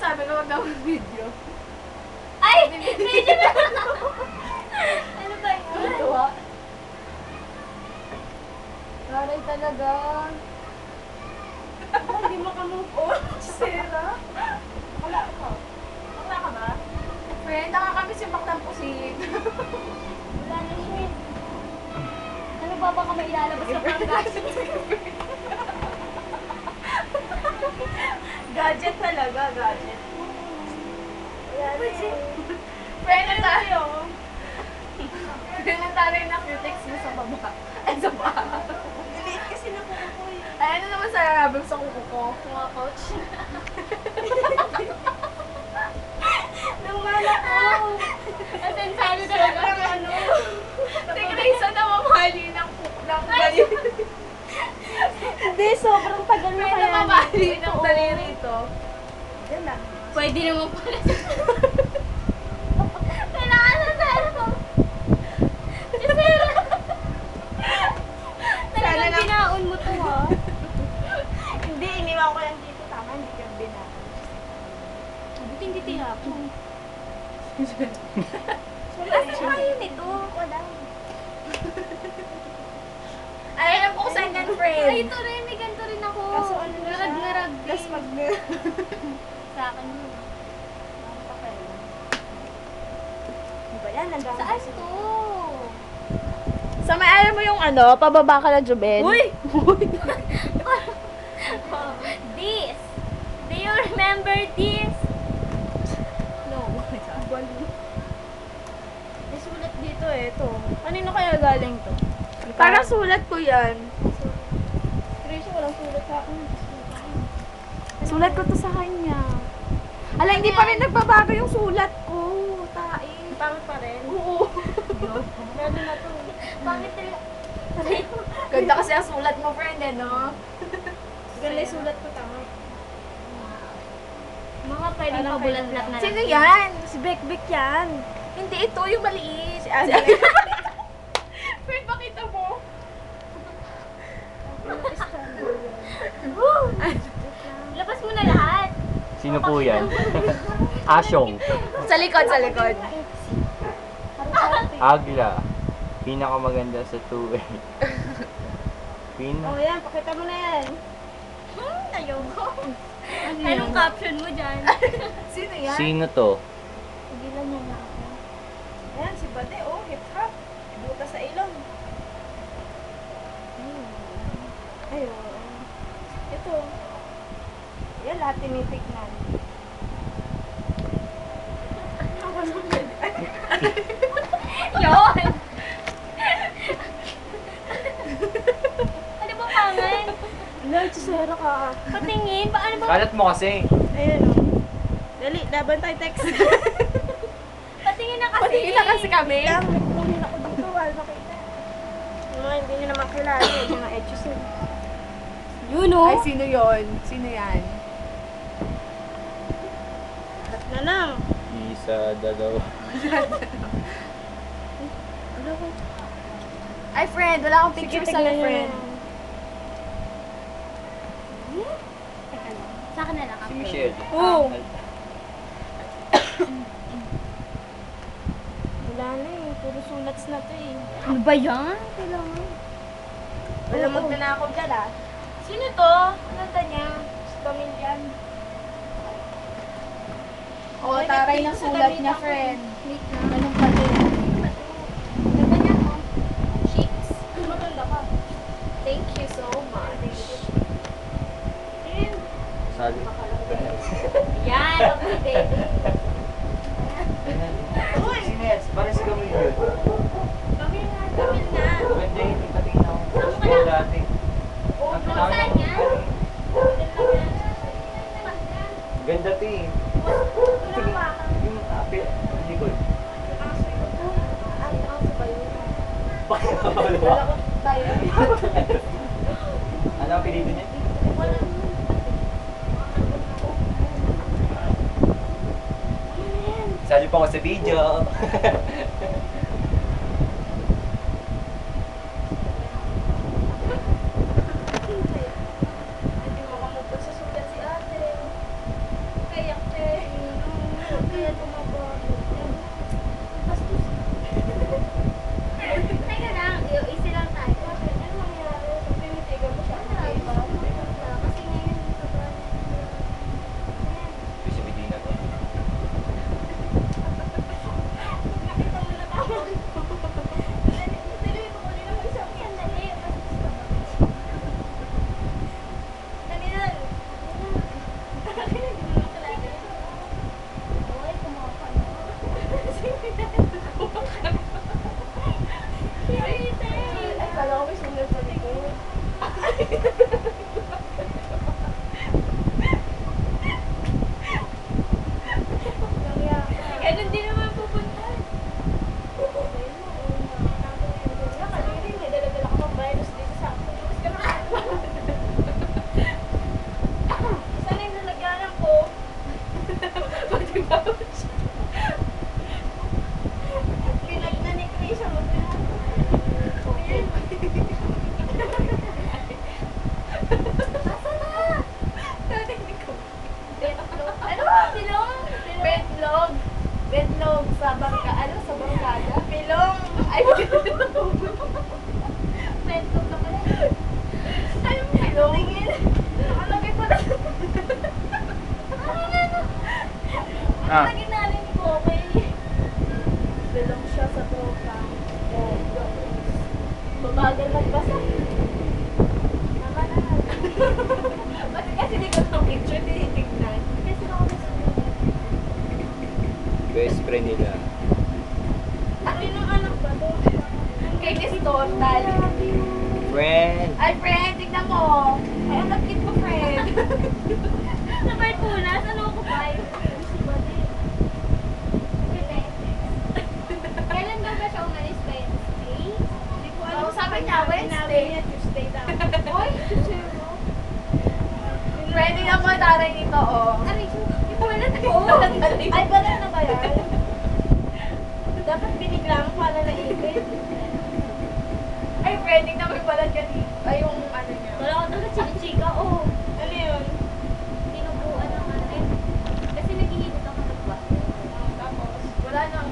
sabi ko wag daw mag-video. Ay! Medyo na! Ano ba yun? Tuwa. Taray talaga. Hindi makamove on. Sira. Wala ka. Wala ka ba? Friend, nakakamiss yung magtampusin. Wala na siya. Ano ba baka may ilalabas na pang gadget? Gadget talaga, gadget. Wala na eh. Friend, na tayo. Friend, na tayo yung nakutex mo sa baba. Ay, sa baba. Delete kasi na po ko eh. Ay, ano naman sa rabim sa kuko ko? Mga coach. Nang wala ko. As in, sabi talaga. Sobrang ano. Teka na isa na mamali ng galing. Hindi, sobrang tagal na Friend, kaya. na mamali ng daliri ito. Yan lang. Pwede naman pala. Kailangan na sana ko. Talagang Sana binaon mo to ha. Hindi, iniwan ko lang dito. Tama, hindi ka bina. Buti hindi tinapon. Asa kayo nito? Wala. Ay, alam ko kung saan yan, Ay, friend. ito rin. May ganito rin ako. Kaso ano na siya? Ngarag-ngarag Plus din. pag Sa akin yun. Di ba yan? Nandang Saan to? Sa may alam mo yung ano, pababa ka na, Jubel? Uy! This. Do you remember this? No. May sulat dito eh, ito. Kanino kaya galing to? Parang sulat ko yan. Seryoso, walang sulat sa akin. Sulat ko to sa kanya. Ala, hindi pa rin nagbabago yung sulat ko. Tae. Pangit pa rin. Oo. Gano na to. Pangit rin. Ganda kasi ang sulat mo, friend, eh, no? Ganda yung sulat ko, tama. Mga pwedeng Parang pabulat-lat na lang. Sino yan? Si Bekbek yan. Hindi, ito yung maliit. Si Adi. Friend, pakita mo. Labas mo na lahat. Sino po yan? Asyong. Sa likod, sa likod. Agla. Pinakamaganda sa 2A. Oh, yan. Pakita mo na yan. Ayoko. Anong caption mo dyan? Sino yan? Sino to? Pagilan niya na ako. Ayan, si Bade. Oh, hip-hop. Buta sa ilong. Ay, oo. Ito. Yan, lahat tinitignan. Yun! Ano ba pangan? Lord, susero ka. Patingin, paano ba? Kalat mo kasi. Ayan, oh. Dali, laban tayo text. Patingin na kasi. Patingin na kasi kami. Lang, nagpunin ako dito. Wala makita. Yung mga hindi nyo naman kilala. Yung mga etchos yun. Yun o. Ay, sino yon? Sino yan? Lahat na lang. Isa, dalawa. Ano ko? Ay, friend, wala akong picture sa tignan nyo friend. na. Teka lang. Sa akin na lang Si ako. Michelle. Oo. Wala na eh. Puro sulats na to eh. Ano ba yan? Kailangan. Wala magnanakaw dyan ah. Sino to? Anong niya? Si Pamilyan. Oo, taray ng sulat niya, friend. Wait lang. Ganun pa din. Ganda niya oh. Chicks. Maganda ka. Thank you so much. Sabi. Yan. Okay. Sino yan? Parang si Camille yun. Kamil na. Kamil na. Maganda yun. Patingin ako. Crush ko yung dati. Ang pinaka- Saan yan? Ganda to eh. Yung likod. Ano ang pinito niya? Sali pa ako sa video. Hindi mo makamupot sa sulat si ate. Kayak te. Ganun din naman pupunta. Nakaliri, may dala-dala ka pang virus dito sa akin. Tapos ka na. Isa na yung nalagyanan ko. Pati ba siya? Pinagna ni Chris ang maglahat. Narinig ko. Ano? Pilong? Betlog. Betlog sa barka. Ano? Sa barkada? Pilong. Ay, betlog. Betlog ka pala. Ay, betlog. Tingin. Nakalagay pa na. Ah, Nakalagay na rin ko, okay? Pilong siya sa tropa. Babagal magbasa. Ba't kasi di ko itong picture tinitignan? Kasi ako nasa best friend nila. Sino anak ba to? Kay Miss Total. Friend! Ay, friend, tignan mo. Ay, ang nagkit mo, friend. Sa Bartulas, ano ko ba? Si Bade. Kailan daw ba siya umalis? Wednesday? Hindi ko alam. Sabi niya, Wednesday. Sinabi niya, Tuesday daw. Hoy, Tuesday. Friend, tignan mo, taray nito, oh. Aray, Hindi ko alam Ay, bala na ba yan? Dapat binigla mo para naipit. Ay, friend, tignan mo yung balat niya dito. Ay, yung ano niya. Wala ko dapat chinichika, oh. Ano yun? tinubuan ng ate. Kasi naghihilot ako ng bahay. Tapos, wala nang